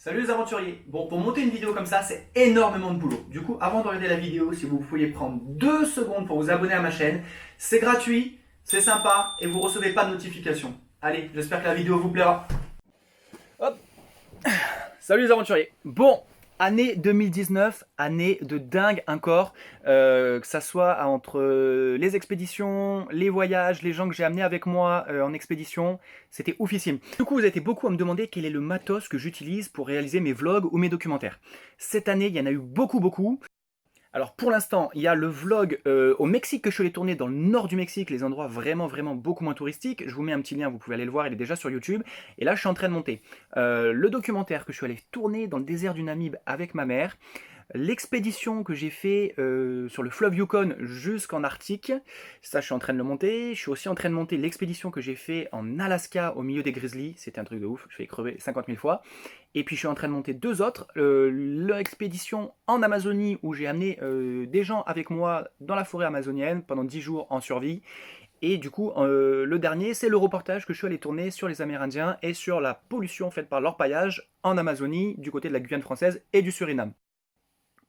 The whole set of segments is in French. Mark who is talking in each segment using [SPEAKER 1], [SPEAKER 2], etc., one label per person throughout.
[SPEAKER 1] Salut les aventuriers. Bon, pour monter une vidéo comme ça, c'est énormément de boulot. Du coup, avant de regarder la vidéo, si vous pouviez prendre 2 secondes pour vous abonner à ma chaîne, c'est gratuit, c'est sympa et vous recevez pas de notification. Allez, j'espère que la vidéo vous plaira. Hop. Salut les aventuriers. Bon, année 2019, année de dingue encore, que ça soit entre les expéditions, les voyages, les gens que j'ai amenés avec moi en expédition, c'était oufissime. Du coup, vous avez été beaucoup à me demander quel est le matos que j'utilise pour réaliser mes vlogs ou mes documentaires. Cette année, il y en a eu beaucoup. Alors pour l'instant, il y a le vlog au Mexique que je suis allé tourner dans le nord du Mexique, les endroits vraiment beaucoup moins touristiques. Je vous mets un petit lien, vous pouvez aller le voir, il est déjà sur YouTube. Et là, je suis en train de monter le documentaire que je suis allé tourner dans le désert du Namib avec ma mère. L'expédition que j'ai fait sur le fleuve Yukon jusqu'en Arctique, ça je suis en train de le monter. Je suis aussi en train de monter l'expédition que j'ai fait en Alaska au milieu des grizzlies, c'était un truc de ouf, je vais crever 50 000 fois. Et puis je suis en train de monter 2 autres, l'expédition en Amazonie où j'ai amené des gens avec moi dans la forêt amazonienne pendant 10 jours en survie. Et du coup, le dernier, c'est le reportage que je suis allé tourner sur les Amérindiens et sur la pollution faite par l'orpaillage en Amazonie, du côté de la Guyane française et du Suriname.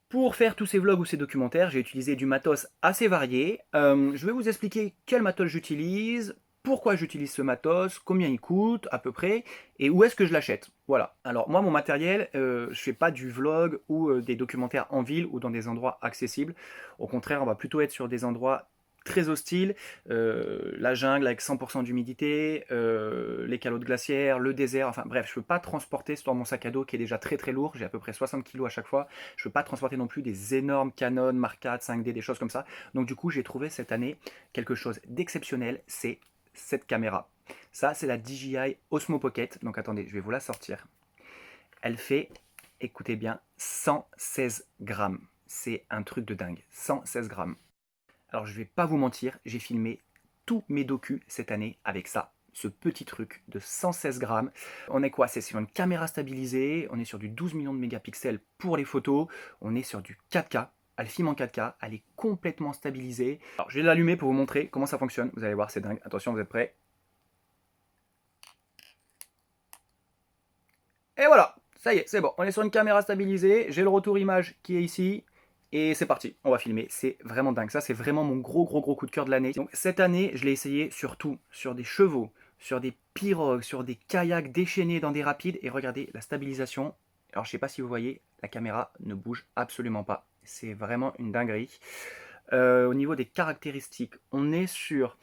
[SPEAKER 1] Pour faire tous ces vlogs ou ces documentaires, j'ai utilisé du matos assez varié. Je vais vous expliquer quel matos j'utilise, pourquoi j'utilise ce matos, combien il coûte à peu près, et où est-ce que je l'achète. Voilà. Alors moi, mon matériel, je fais pas du vlog ou des documentaires en ville ou dans des endroits accessibles. Au contraire, on va plutôt être sur des endroits très hostile, la jungle avec 100% d'humidité, les calottes glaciaires, le désert, enfin bref, je ne peux pas transporter dans mon sac à dos qui est déjà très lourd, j'ai à peu près 60 kg à chaque fois, je ne peux pas transporter non plus des énormes Canon, Mark IV, 5D, des choses comme ça, donc du coup j'ai trouvé cette année quelque chose d'exceptionnel, c'est cette caméra. Ça c'est la DJI Osmo Pocket, donc attendez, je vais vous la sortir. Elle fait, écoutez bien, 116 grammes, c'est un truc de dingue, 116 grammes. Alors je vais pas vous mentir, j'ai filmé tous mes docus cette année avec ça, ce petit truc de 116 grammes. On est quoi? C'est sur une caméra stabilisée, on est sur du 12 millions de mégapixels pour les photos, on est sur du 4K, elle filme en 4K, elle est complètement stabilisée. Alors je vais l'allumer pour vous montrer comment ça fonctionne, vous allez voir c'est dingue, attention vous êtes prêts? Et voilà, ça y est, c'est bon, on est sur une caméra stabilisée, j'ai le retour image qui est ici. Et c'est parti, on va filmer, c'est vraiment dingue, ça c'est vraiment mon gros coup de cœur de l'année. Donc cette année, je l'ai essayé sur tout, sur des chevaux, sur des pirogues, sur des kayaks déchaînés dans des rapides, et regardez la stabilisation. Alors je sais pas si vous voyez, la caméra ne bouge absolument pas, c'est vraiment une dinguerie. Au niveau des caractéristiques, on est sur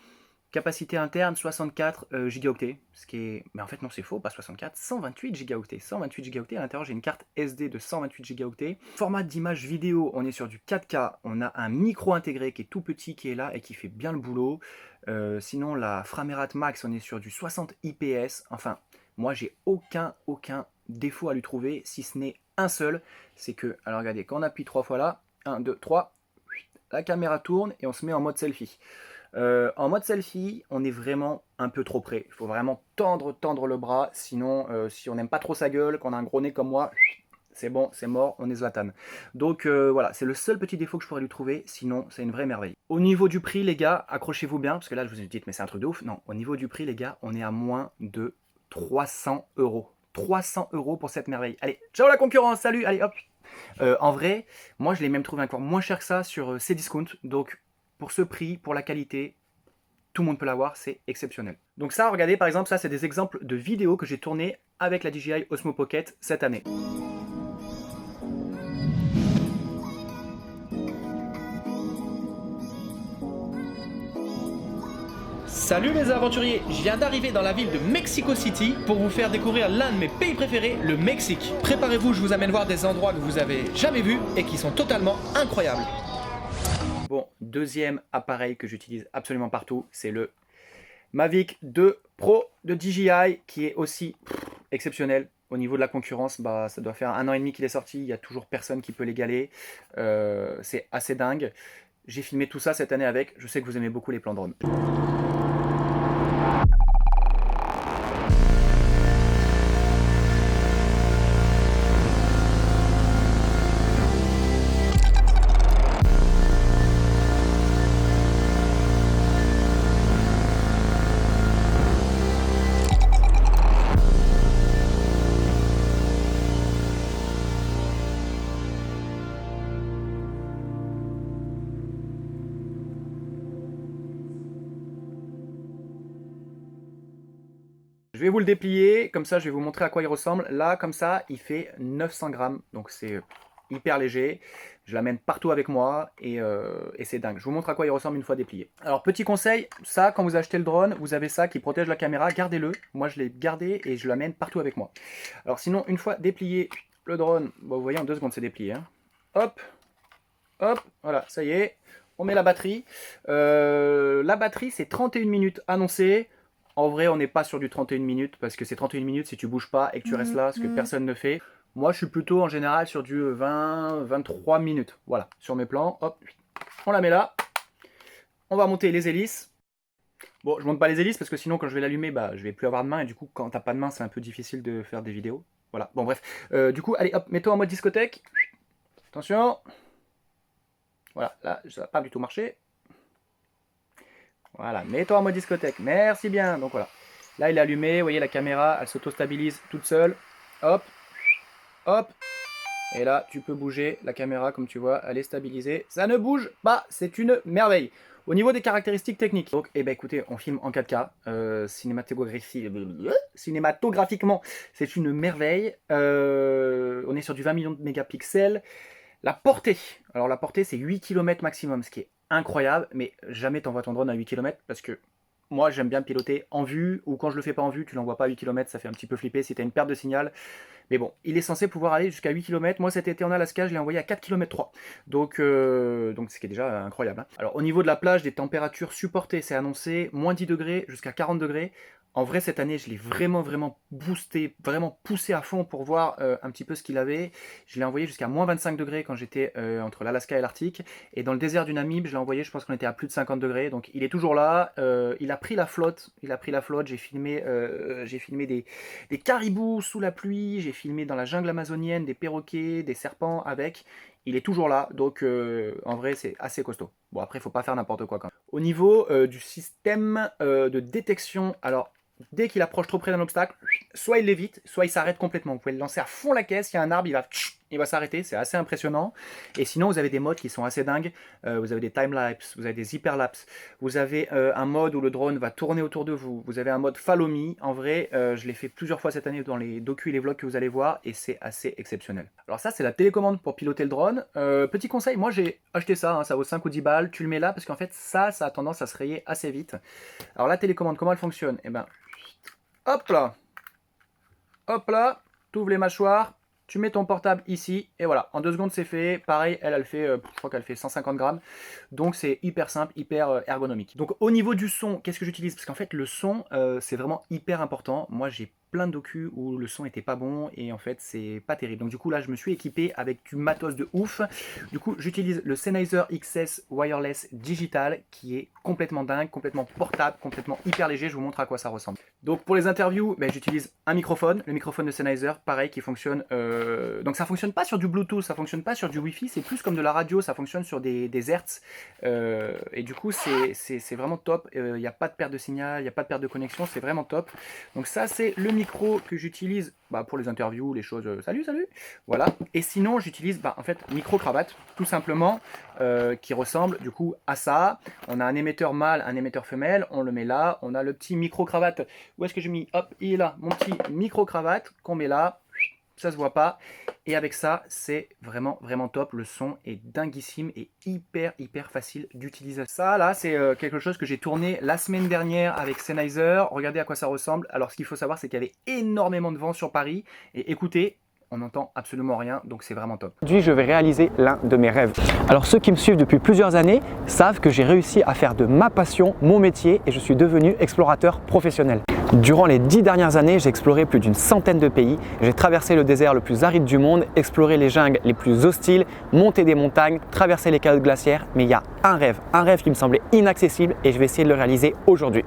[SPEAKER 1] capacité interne 64 gigaoctets, ce qui est... Mais en fait non c'est faux, pas 64, 128 gigaoctets. 128 gigaoctets, à l'intérieur j'ai une carte SD de 128 gigaoctets. Format d'image vidéo, on est sur du 4K, on a un micro intégré qui est tout petit qui est là et qui fait bien le boulot. Sinon la Framerate Max, on est sur du 60 IPS. Enfin, moi j'ai aucun défaut à lui trouver, si ce n'est un seul, c'est que, alors regardez, quand on appuie 3 fois là, 1, 2, 3, la caméra tourne et on se met en mode selfie. En mode selfie, on est vraiment un peu trop près. Il faut vraiment tendre le bras, sinon si on n'aime pas trop sa gueule, qu'on a un gros nez comme moi, c'est bon, c'est mort, on est Zlatan. Donc voilà, c'est le seul petit défaut que je pourrais lui trouver, sinon c'est une vraie merveille. Au niveau du prix les gars, accrochez-vous bien, parce que là je vous ai dit mais c'est un truc de ouf. Non, au niveau du prix les gars, on est à moins de 300 €. 300 € pour cette merveille. Allez, ciao la concurrence, salut, allez hop. En vrai, moi je l'ai même trouvé encore moins cher que ça sur Cdiscount, donc pour ce prix, pour la qualité, tout le monde peut l'avoir, c'est exceptionnel. Donc ça, regardez par exemple, ça c'est des exemples de vidéos que j'ai tournées avec la DJI Osmo Pocket cette année. Salut les aventuriers, je viens d'arriver dans la ville de Mexico City pour vous faire découvrir l'un de mes pays préférés, le Mexique. Préparez-vous, je vous amène voir des endroits que vous avez jamais vus et qui sont totalement incroyables. Bon, deuxième appareil que j'utilise absolument partout, c'est le Mavic 2 Pro de DJI qui est aussi exceptionnel. Au niveau de la concurrence, bah, ça doit faire 1 an et demi qu'il est sorti, il n'y a toujours personne qui peut l'égaler. C'est assez dingue. J'ai filmé tout ça cette année avec, je sais que vous aimez beaucoup les plans drone. Je vais vous le déplier, comme ça je vais vous montrer à quoi il ressemble. Là, comme ça, il fait 900 grammes, donc c'est hyper léger. Je l'amène partout avec moi et c'est dingue. Je vous montre à quoi il ressemble une fois déplié. Alors petit conseil, ça quand vous achetez le drone, vous avez ça qui protège la caméra, gardez-le. Moi je l'ai gardé et je l'amène partout avec moi. Alors sinon, une fois déplié le drone, bon, vous voyez en 2 secondes c'est déplié. Hein. Hop, hop, voilà, ça y est. On met la batterie. La batterie c'est 31 minutes annoncée. En vrai on n'est pas sur du 31 minutes parce que c'est 31 minutes si tu bouges pas et que tu restes là, ce que personne ne fait. Moi, je suis plutôt en général sur du 20-23 minutes. Voilà, sur mes plans. Hop, on la met là. On va monter les hélices. Bon, je monte pas les hélices parce que sinon, quand je vais l'allumer, bah, je vais plus avoir de main. Et du coup, quand t'as pas de main, c'est un peu difficile de faire des vidéos. Voilà, bon, bref. Du coup, allez, hop, mets-toi en mode discothèque. Attention. Voilà, là, ça va pas du tout marcher. Voilà, mets-toi en mode discothèque. Merci bien. Donc voilà. Là, il est allumé. Vous voyez, la caméra, elle s'auto-stabilise toute seule. Hop. Hop, et là tu peux bouger la caméra comme tu vois, elle est stabilisée, ça ne bouge pas, c'est une merveille. Au niveau des caractéristiques techniques, donc eh ben écoutez, on filme en 4K, cinématographiquement c'est une merveille, on est sur du 20 millions de mégapixels. La portée, alors la portée c'est 8 km maximum, ce qui est incroyable, mais jamais t'envoies ton drone à 8 km parce que moi j'aime bien piloter en vue, ou quand je le fais pas en vue, tu l'envoies pas à 8 km, ça fait un petit peu flipper si tu as une perte de signal. Mais bon, il est censé pouvoir aller jusqu'à 8 km. Moi cet été en Alaska, je l'ai envoyé à 4 km 3. Donc ce qui est déjà incroyable. Hein. Alors au niveau de la plage, des températures supportées, c'est annoncé moins 10 degrés jusqu'à 40 degrés. En vrai, cette année, je l'ai vraiment boosté, vraiment poussé à fond pour voir un petit peu ce qu'il avait. Je l'ai envoyé jusqu'à moins 25 degrés quand j'étais entre l'Alaska et l'Arctique. Et dans le désert du Namib, je l'ai envoyé, je pense qu'on était à plus de 50 degrés. Donc il est toujours là. Il a pris la flotte. J'ai filmé des caribous sous la pluie. J'ai filmé dans la jungle amazonienne des perroquets, des serpents avec. Il est toujours là, donc en vrai c'est assez costaud. Bon après il faut pas faire n'importe quoi quand même. Au niveau du système de détection, alors dès qu'il approche trop près d'un obstacle, soit il l'évite, soit il s'arrête complètement. Vous pouvez le lancer à fond la caisse, il y a un arbre, il va s'arrêter, c'est assez impressionnant. Et sinon, vous avez des modes qui sont assez dingues. Vous avez des time-lapse, vous avez des hyperlapse, vous avez un mode où le drone va tourner autour de vous. Vous avez un mode follow me. En vrai, je l'ai fait plusieurs fois cette année dans les docus et les vlogs que vous allez voir et c'est assez exceptionnel. Alors ça, c'est la télécommande pour piloter le drone. Petit conseil, moi j'ai acheté ça, hein, ça vaut 5 ou 10 balles. Tu le mets là parce qu'en fait, ça a tendance à se rayer assez vite. Alors la télécommande, comment elle fonctionne? Eh ben, hop là, tu ouvres les mâchoires, tu mets ton portable ici, et voilà, en 2 secondes c'est fait. Pareil, elle fait, je crois qu'elle fait 150 grammes, donc c'est hyper simple, hyper ergonomique. Donc au niveau du son, qu'est-ce que j'utilise? Parce qu'en fait le son, c'est vraiment hyper important. Moi j'ai plein de docus où le son était pas bon et en fait c'est pas terrible. Donc du coup là je me suis équipé avec du matos de ouf. Du coup j'utilise le Sennheiser XS Wireless Digital qui est complètement dingue, complètement portable, complètement hyper léger. Je vous montre à quoi ça ressemble. Donc pour les interviews, ben, j'utilise un microphone, le microphone de Sennheiser, pareil qui fonctionne. Donc ça fonctionne pas sur du Bluetooth, ça fonctionne pas sur du Wi-Fi, c'est plus comme de la radio, ça fonctionne sur des hertz. Et du coup c'est vraiment top. Il n'y a pas de perte de signal, il n'y a pas de perte de connexion, c'est vraiment top. Donc ça c'est le micro que j'utilise pour les interviews, les choses, salut, voilà. Et sinon j'utilise en fait micro-cravate, tout simplement, qui ressemble du coup à ça. On a un émetteur mâle, un émetteur femelle, on le met là, on a le petit micro-cravate, où est-ce que j'ai mis? Hop, il est là, mon petit micro-cravate qu'on met là, ça se voit pas. Et avec ça, c'est vraiment top. Le son est dinguissime et hyper facile d'utilisation. Ça, là, c'est quelque chose que j'ai tourné la semaine dernière avec Sennheiser. Regardez à quoi ça ressemble. Alors, ce qu'il faut savoir, c'est qu'il y avait énormément de vent sur Paris. Et écoutez, on n'entend absolument rien, donc c'est vraiment top. Aujourd'hui, je vais réaliser l'un de mes rêves. Alors, ceux qui me suivent depuis plusieurs années savent que j'ai réussi à faire de ma passion mon métier et je suis devenu explorateur professionnel. Durant les 10 dernières années, j'ai exploré plus d'une centaine de pays. J'ai traversé le désert le plus aride du monde, exploré les jungles les plus hostiles, monté des montagnes, traversé les calottes glaciaires. Mais il y a un rêve qui me semblait inaccessible et je vais essayer de le réaliser aujourd'hui.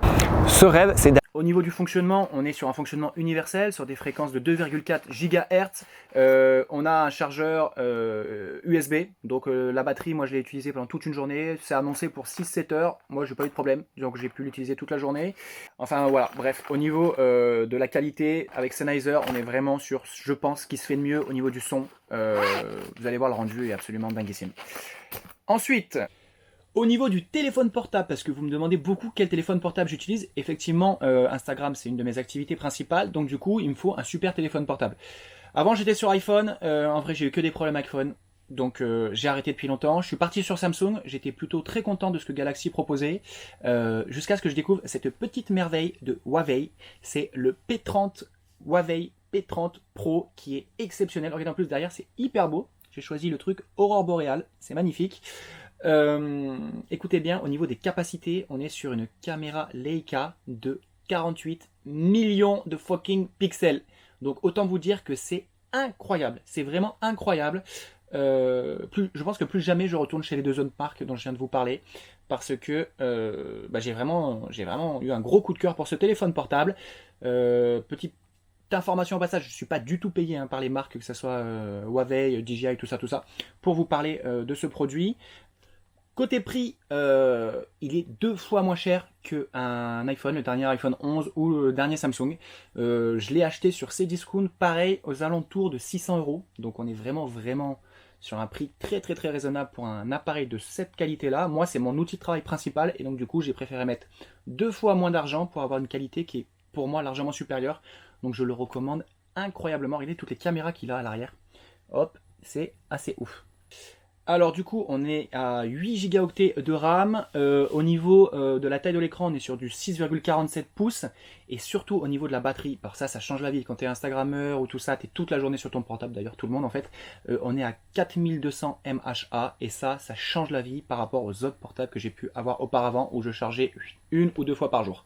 [SPEAKER 1] Ce rêve, c'est... Au niveau du fonctionnement, on est sur un fonctionnement universel, sur des fréquences de 2,4 GHz. On a un chargeur USB, donc la batterie, moi je l'ai utilisée pendant toute une journée. C'est annoncé pour 6-7 heures, moi j'ai pas eu de problème, donc j'ai pu l'utiliser toute la journée. Enfin voilà, bref, au niveau de la qualité, avec Sennheiser, on est vraiment sur, je pense, ce qui se fait de mieux au niveau du son. Vous allez voir, le rendu est absolument dinguissime. Ensuite,
[SPEAKER 2] Au niveau du téléphone portable, parce que vous me demandez beaucoup quel téléphone portable j'utilise, effectivement, Instagram c'est une de mes activités principales, donc du coup il me faut un super téléphone portable. Avant j'étais sur iPhone, en vrai j'ai eu que des problèmes avec iPhone, donc j'ai arrêté depuis longtemps. Je suis parti sur Samsung, j'étais plutôt très content de ce que Galaxy proposait, jusqu'à ce que je découvre cette petite merveille de Huawei, c'est le P30 Huawei P30 Pro qui est exceptionnel. Regardez en plus derrière c'est hyper beau, j'ai choisi le truc Aurore Boréale, c'est magnifique. Écoutez bien, au niveau des capacités, on est sur une caméra Leica de 48 millions de fucking pixels. Donc autant vous dire que c'est incroyable, c'est vraiment incroyable. Je pense que plus jamais je retourne chez les deux autres marques dont je viens de vous parler, parce que j'ai vraiment eu un gros coup de cœur pour ce téléphone portable. Petite information au passage, je ne suis pas du tout payé par les marques, que ce soit Huawei, DJI, tout ça, pour vous parler de ce produit. Côté prix, il est 2 fois moins cher qu'un iPhone, le dernier iPhone 11 ou le dernier Samsung. Je l'ai acheté sur Cdiscount, pareil, aux alentours de 600 €. Donc on est vraiment sur un prix très raisonnable pour un appareil de cette qualité-là. Moi, c'est mon outil de travail principal et donc du coup, j'ai préféré mettre 2 fois moins d'argent pour avoir une qualité qui est pour moi largement supérieure. Donc je le recommande incroyablement. Regardez toutes les caméras qu'il a à l'arrière. Hop, c'est assez ouf. Alors du coup on est à 8 Go de RAM, au niveau de la taille de l'écran on est sur du 6,47 pouces et surtout au niveau de la batterie, alors ça change la vie quand tu es Instagrammeur ou tout ça, tu es toute la journée sur ton portable, d'ailleurs tout le monde en fait, on est à 4200 mAh et ça change la vie par rapport aux autres portables que j'ai pu avoir auparavant où je chargeais 1 ou 2 fois par jour.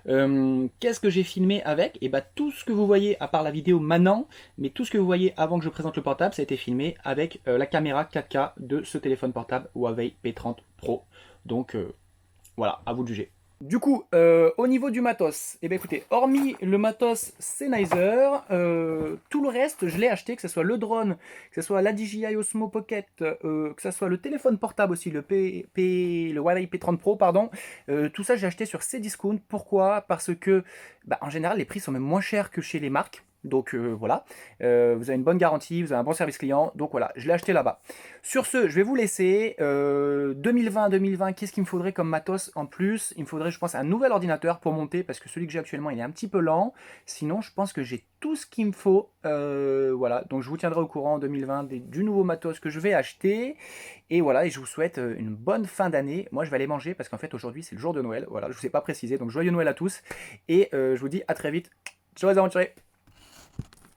[SPEAKER 2] Qu'est-ce que j'ai filmé avec? Et tout ce que vous voyez, à part la vidéo maintenant, mais tout ce que vous voyez avant que je présente le portable, ça a été filmé avec la caméra 4K de ce téléphone portable Huawei P30 Pro. Donc voilà, à vous de juger. Du coup, au niveau du matos, écoutez, hormis le matos Sennheiser, tout le reste, je l'ai acheté, que ce soit le drone, que ce soit la DJI Osmo Pocket, que ce soit le téléphone portable aussi, le Huawei P30 Pro, pardon, tout ça j'ai acheté sur Cdiscount. Pourquoi? Parce que, en général, les prix sont même moins chers que chez les marques. Donc voilà, vous avez une bonne garantie, vous avez un bon service client, donc voilà, je l'ai acheté là-bas. Sur ce, je vais vous laisser. 2020, qu'est-ce qu'il me faudrait comme matos en plus? Il me faudrait, je pense, un nouvel ordinateur pour monter, parce que celui que j'ai actuellement, il est un petit peu lent. Sinon, je pense que j'ai tout ce qu'il me faut. Voilà, donc je vous tiendrai au courant en 2020 du nouveau matos que je vais acheter. Et voilà, et je vous souhaite une bonne fin d'année. Moi, je vais aller manger, parce qu'en fait, aujourd'hui, c'est le jour de Noël. Voilà, je ne vous ai pas précisé, donc joyeux Noël à tous. Et je vous dis à très vite. Ciao les aventuriers!